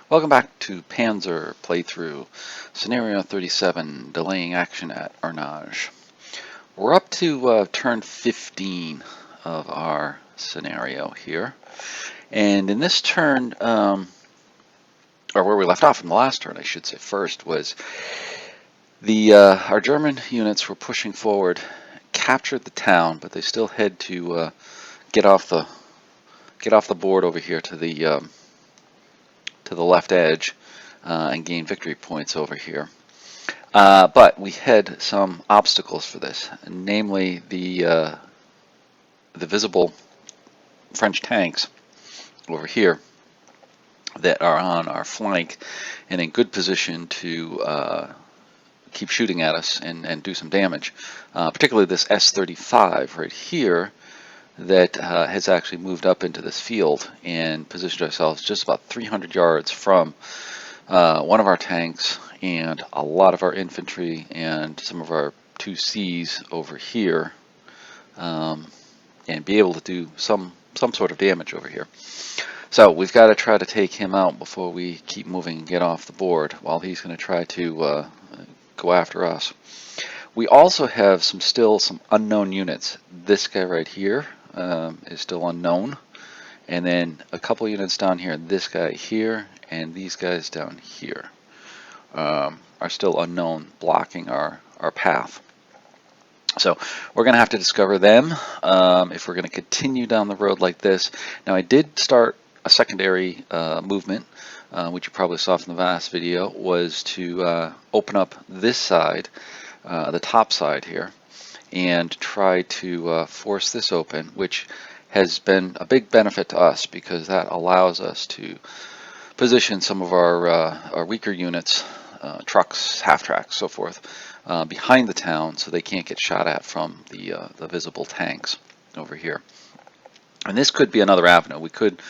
Welcome back to Panzer playthrough, scenario 37, delaying action at Arnage. We're up to turn 15 of our scenario here, and in this turn, or where we left off in the last turn, I should say first, was our German units were pushing forward, captured the town, but they still had to get off the board over here to the left edge and gain victory points over here. But we had some obstacles for this, namely the visible French tanks over here that are on our flank and in good position to keep shooting at us and do some damage. Particularly this S-35 right here that has actually moved up into this field and positioned ourselves just about 300 yards from one of our tanks and a lot of our infantry and some of our 2Cs over here, and be able to do some sort of damage over here. So we've got to try to take him out before we keep moving and get off the board, while he's going to try to go after us. We also have still some unknown units. This guy right here is still unknown, and then a couple units down here. This guy here and these guys down here are still unknown, blocking our path. So we're going to have to discover them if we're going to continue down the road like this. Now, I did start a secondary movement, which you probably saw from the last video, was to open up this side, the top side here, and try to force this open, which has been a big benefit to us because that allows us to position some of our weaker units, trucks, half-tracks, so forth, behind the town so they can't get shot at from the visible tanks over here. And this could be another avenue. We could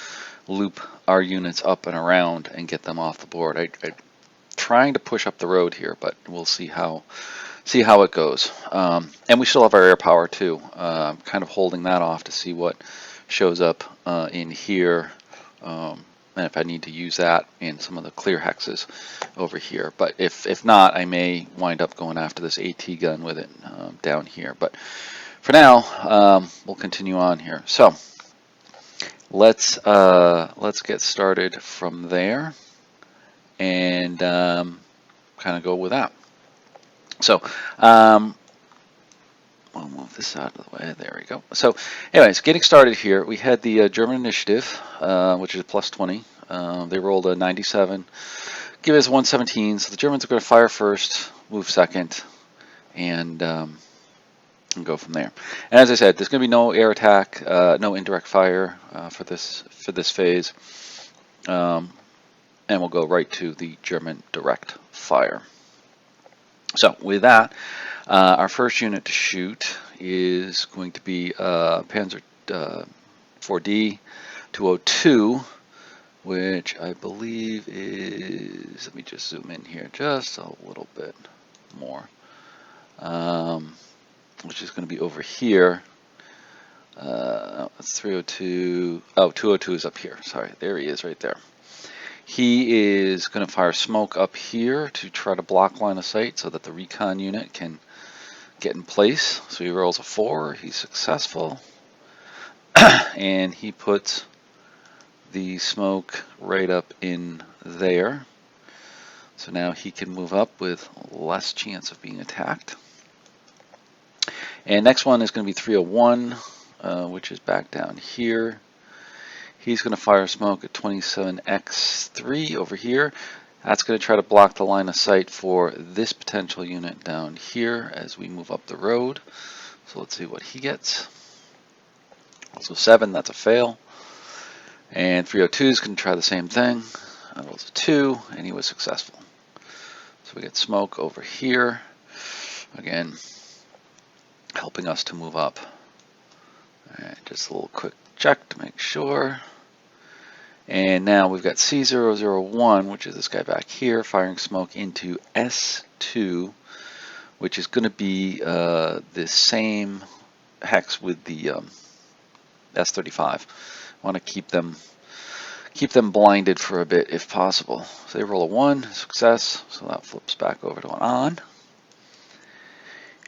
loop our units up and around and get them off the board. I'm trying to push up the road here, but we'll see how it goes. And we still have our air power too. Kind of holding that off to see what shows up in here, and if I need to use that in some of the clear hexes over here. But if not, I may wind up going after this AT gun with it down here. But for now, we'll continue on here. So let's get started from there and kind of go with that. So I'll move this out of the way. There we go. So anyways, getting started here, we had the German initiative, which is plus 20. They rolled a 97. Give us 117. So the Germans are going to fire first, move second, and go from there. And as I said, there's going to be no air attack, no indirect fire for this phase, and we'll go right to the German direct fire. So with that, our first unit to shoot is going to be Panzer 4D 202, which I believe is, let me just zoom in here just a little bit more, which is going to be over here. It's 302, oh, 202 is up here, sorry, there he is right there. He is going to fire smoke up here to try to block line of sight so that the recon unit can get in place. So he rolls a 4, he's successful, and he puts the smoke right up in there. So now he can move up with less chance of being attacked. And next one is going to be 301, which is back down here. He's going to fire smoke at 27x3 over here. That's going to try to block the line of sight for this potential unit down here as we move up the road. So let's see what he gets. Also 7, that's a fail. And 302 is going to try the same thing. That rolls a 2, and he was successful. So we get smoke over here. Again, helping us to move up. All right, just a little quick check to make sure. And now we've got C001, which is this guy back here, firing smoke into S2, which is going to be the same hex with the S35. I want to keep them keep them blinded for a bit if possible. So they roll a 1, success, so that flips back over to an on.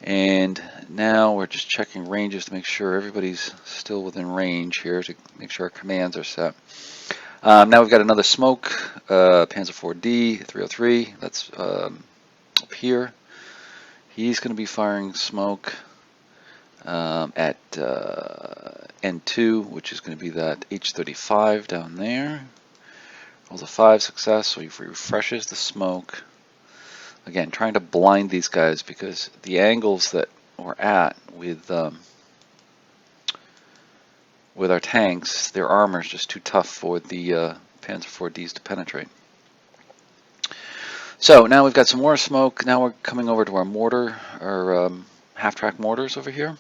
And now we're just checking ranges to make sure everybody's still within range here, to make sure our commands are set. Now we've got another smoke, Panzer 4D 303, that's up here. He's going to be firing smoke at N2, which is going to be that H35 down there. Rolls a 5, success, so he refreshes the smoke. Again, trying to blind these guys because the angles that we're at with our tanks, their armor is just too tough for the Panzer 4Ds to penetrate. So now we've got some more smoke. Now we're coming over to our mortar, our half-track mortars over here.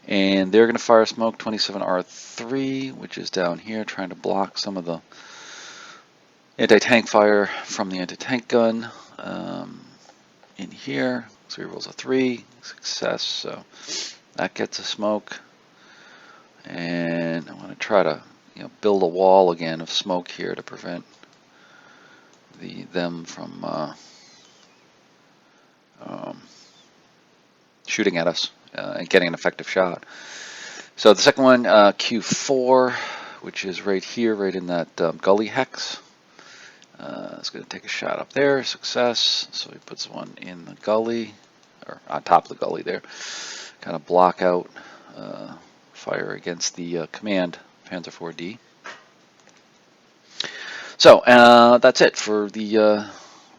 And they're going to fire smoke 27R3, which is down here, trying to block some of the anti-tank fire from the anti-tank gun in here. So he rolls a 3, success, so that gets a smoke. And I'm going to try to build a wall again of smoke here to prevent them from shooting at us and getting an effective shot. So the second one, Q4, which is right here, right in that gully hex. It's going to take a shot up there, success. So he puts one in the gully, or on top of the gully there, kind of block out fire against the command Panzer 4D. So that's it for the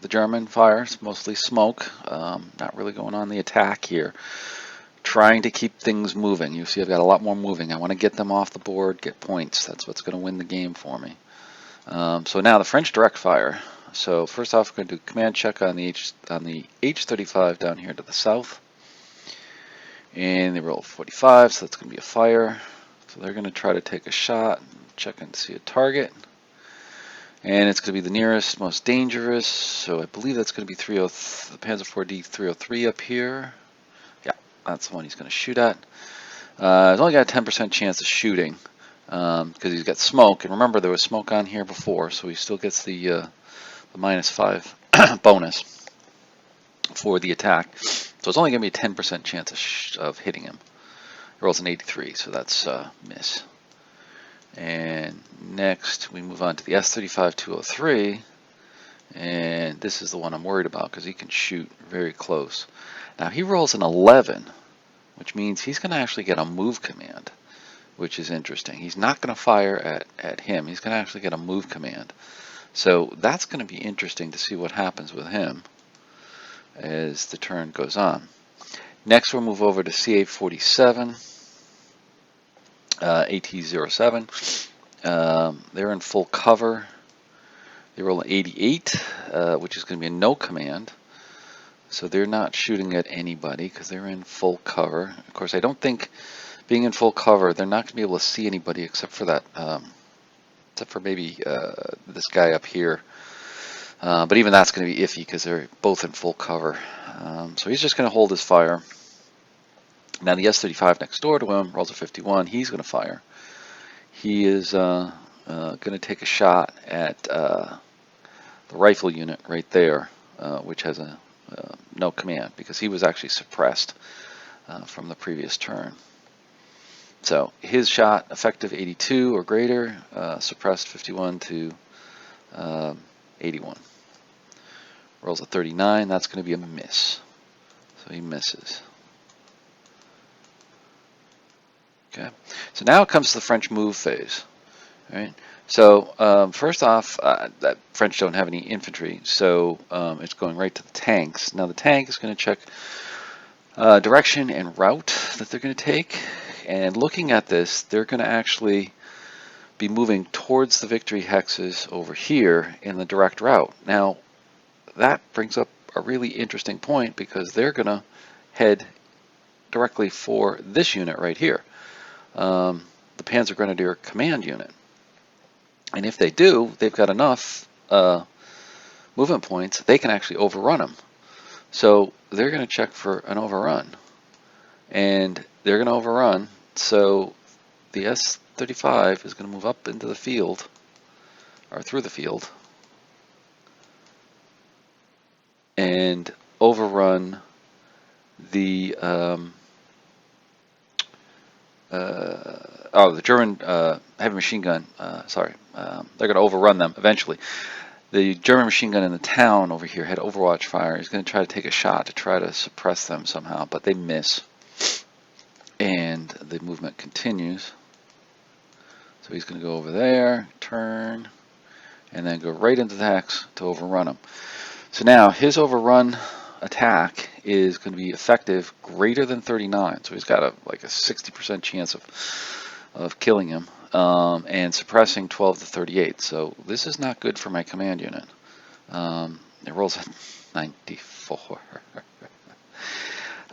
German fire. It's mostly smoke, not really going on the attack here. Trying to keep things moving. You see I've got a lot more moving. I want to get them off the board, get points. That's what's going to win the game for me. So now the French direct fire. So first off, we're going to do a command check on the H35 down here to the south. And they roll 45, so that's going to be a fire. So they're going to try to take a shot, check and see a target. And it's going to be the nearest, most dangerous. So I believe that's going to be the Panzer 4D 303 up here. Yeah, that's the one he's going to shoot at. He's only got a 10% chance of shooting because he's got smoke. And remember, there was smoke on here before, so he still gets the -5 bonus for the attack. So it's only going to be a 10% chance of hitting him. He rolls an 83, so that's miss. And next we move on to the S35-203, and this is the one I'm worried about because he can shoot very close. Now he rolls an 11, which means he's going to actually get a move command, which is interesting. He's not going to fire at him. He's going to actually get a move command. So that's going to be interesting to see what happens with him as the turn goes on. Next we'll move over to CA-47, AT-07. They're in full cover. They roll an 88, which is going to be a no command. So they're not shooting at anybody because they're in full cover. Of course, I don't think being in full cover, they're not going to be able to see anybody except for that, except for maybe this guy up here. But even that's going to be iffy because they're both in full cover. So he's just going to hold his fire. Now the S-35 next door to him rolls a 51. He's going to fire. He is going to take a shot at the rifle unit right there, which has a no command because he was actually suppressed from the previous turn. So his shot, effective 82 or greater, suppressed 51 to 81. Rolls a 39. That's going to be a miss. So he misses. Okay. So now it comes to the French move phase. All right. So first off, that French don't have any infantry, so it's going right to the tanks. Now the tank is going to check direction and route that they're going to take. And looking at this, they're going to actually be moving towards the victory hexes over here in the direct route. Now, that brings up a really interesting point because they're going to head directly for this unit right here, the Panzer Grenadier Command Unit. And if they do, they've got enough movement points, they can actually overrun them. So they're going to check for an overrun. And they're going to overrun, so the S-35 is going to move up into the field or through the field, and overrun the the German heavy machine gun. They're going to overrun them eventually. The German machine gun in the town over here had Overwatch fire. He's going to try to take a shot to try to suppress them somehow, but they miss. And the movement continues. So he's going to go over there, turn, and then go right into the hex to overrun him. So now his overrun attack is going to be effective greater than 39. So he's got like a 60% chance of killing him. And suppressing 12 to 38. So this is not good for my command unit. It rolls at 94.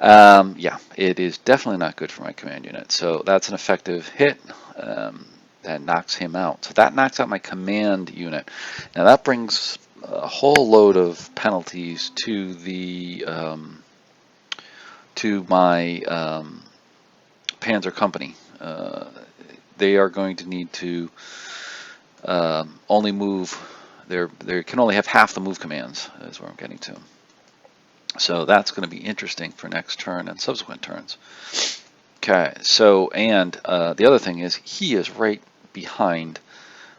Yeah, it is definitely not good for my command unit. So that's an effective hit. That knocks him out. So that knocks out my command unit. Now that brings a whole load of penalties to the to my Panzer company. They are going to need to only move. They can only have half the move commands. Is where I'm getting to. So that's going to be interesting for next turn and subsequent turns. Okay. So and the other thing is he is right behind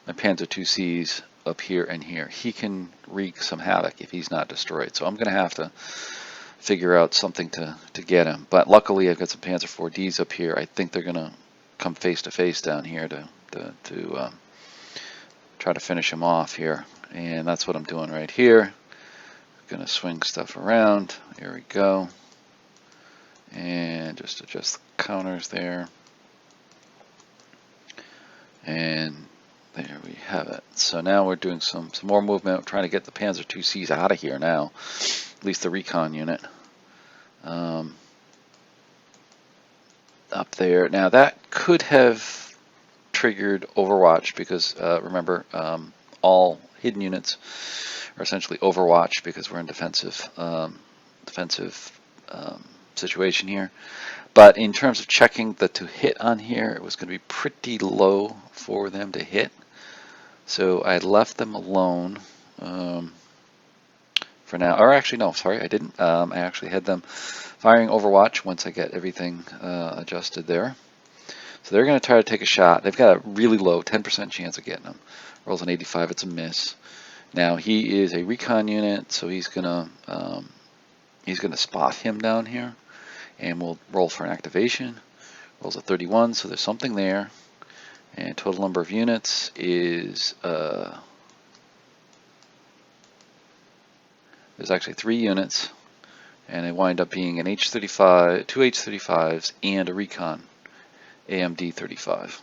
my Panzer 2Cs up here and here. He can wreak some havoc if he's not destroyed. So I'm going to have to figure out something to get him. But luckily I've got some Panzer 4Ds up here. I think they're going to come face to face down here to try to finish him off here, and that's what I'm doing right here. Gonna swing stuff around. Here we go, and just adjust the counters there, and there we have it. So now we're doing some more movement. We're trying to get the Panzer 2Cs out of here now, at least the recon unit. Up there. Now that could have triggered Overwatch because remember, all hidden units are essentially Overwatch because we're in defensive situation here. But in terms of checking the to hit on here, it was going to be pretty low for them to hit. So I left them alone for now. Or actually, no, sorry, I didn't. I actually had them firing Overwatch once I get everything adjusted there. So they're going to try to take a shot. They've got a really low 10% chance of getting them. Rolls an 85, it's a miss. Now he is a recon unit, so he's gonna spot him down here, and we'll roll for an activation. Rolls a 31, so there's something there. And total number of units is there's actually 3 units, and they wind up being an H-35, 2 H-35s, and a recon AMD 35.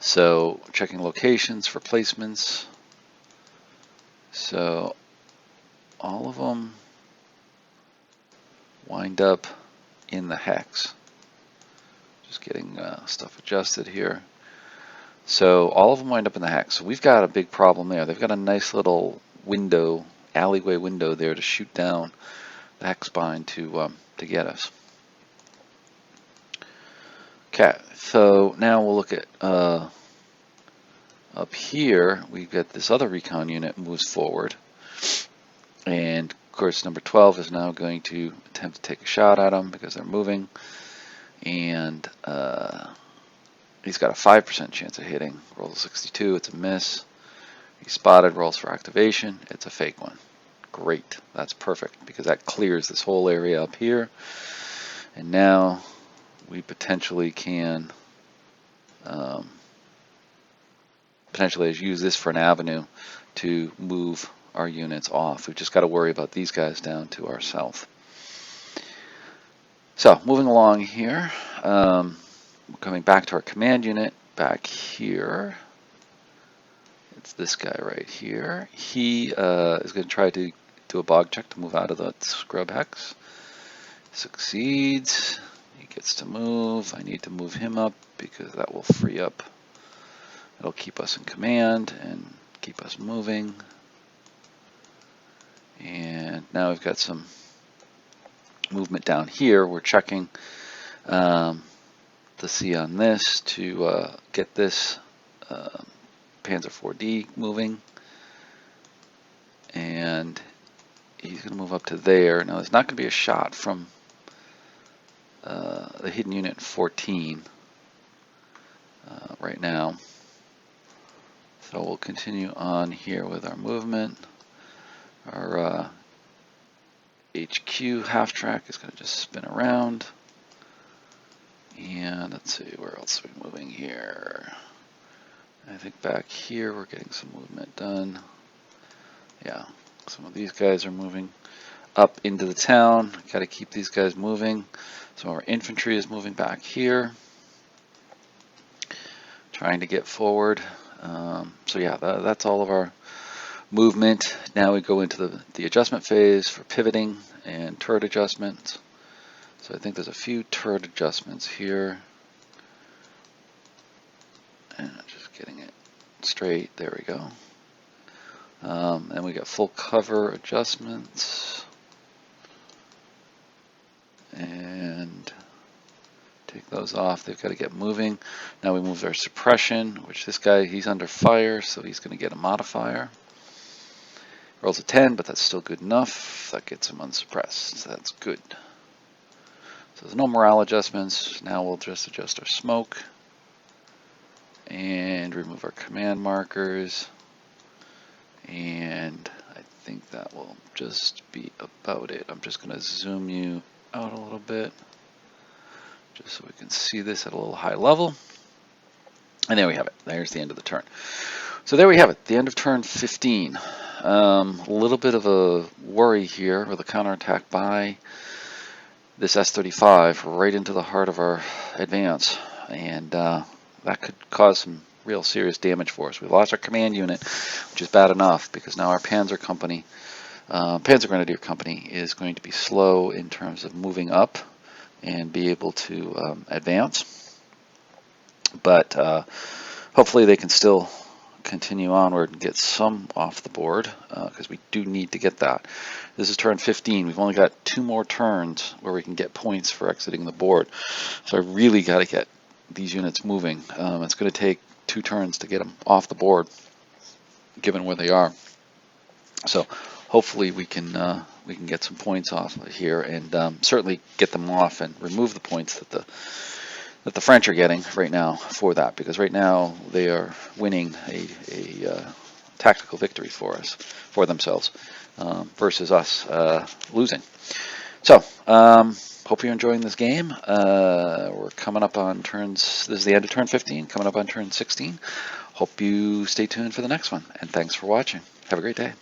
So checking locations for placements. So all of them wind up in the hex. Just getting stuff adjusted here. So all of them wind up in the hex. So we've got a big problem there. They've got a nice little window, alleyway window there to shoot down the hex bind to get us. Okay, so now we'll look at up here. We've got this other recon unit moves forward, and of course number 12 is now going to attempt to take a shot at them because they're moving, and he's got a 5% chance of hitting. Rolls a 62, it's a miss. He's spotted, rolls for activation, it's a fake one. Great, that's perfect because that clears this whole area up here, and now we potentially can potentially use this for an avenue to move our units off. We've just got to worry about these guys down to our south. So moving along here, we're coming back to our command unit back here. It's this guy right here. He is going to try to do a bog check to move out of the scrub hex. Succeeds. He gets to move. I need to move him up because that will free up. It'll keep us in command and keep us moving. And now we've got some movement down here. We're checking to see on this to get this Panzer 4D moving, and he's going to move up to there. Now there's not going to be a shot from the hidden unit 14 right now. So we'll continue on here with our movement. Our HQ half track is going to just spin around. And let's see, where else are we moving here? I think back here we're getting some movement done. Yeah, some of these guys are moving up into the town. Got to keep these guys moving. So our infantry is moving back here, trying to get forward. So yeah, that's all of our movement. Now we go into the adjustment phase for pivoting and turret adjustments. So I think there's a few turret adjustments here. And just getting it straight. There we go. And we got full cover adjustments. And take those off. They've got to get moving. Now we moved our suppression, which this guy, he's under fire, so he's going to get a modifier. Rolls a 10, but that's still good enough. That gets him unsuppressed. So that's good. So there's no morale adjustments. Now we'll just adjust our smoke and remove our command markers. And I think that will just be about it. I'm just going to zoom you out a little bit just so we can see this at a little high level. And there we have it. There's the end of the turn. So there we have it, the end of turn 15. A little bit of a worry here with a counterattack by this S-35 right into the heart of our advance, and that could cause some real serious damage for us. We lost our command unit, which is bad enough because now our Panzer company, Panzer Grenadier Company, is going to be slow in terms of moving up and be able to advance. But hopefully they can still continue onward and get some off the board, because we do need to get that. This is turn 15. We've only got 2 more turns where we can get points for exiting the board. So I really got to get these units moving. It's going to take 2 turns to get them off the board, given where they are. So hopefully we can get some points off here, and certainly get them off and remove the points that the French are getting right now for that, because right now they are winning a tactical victory for themselves, versus us losing. So hope you're enjoying this game. We're coming up on turns, this is the end of turn 15, coming up on turn 16. Hope you stay tuned for the next one, and thanks for watching. Have a great day.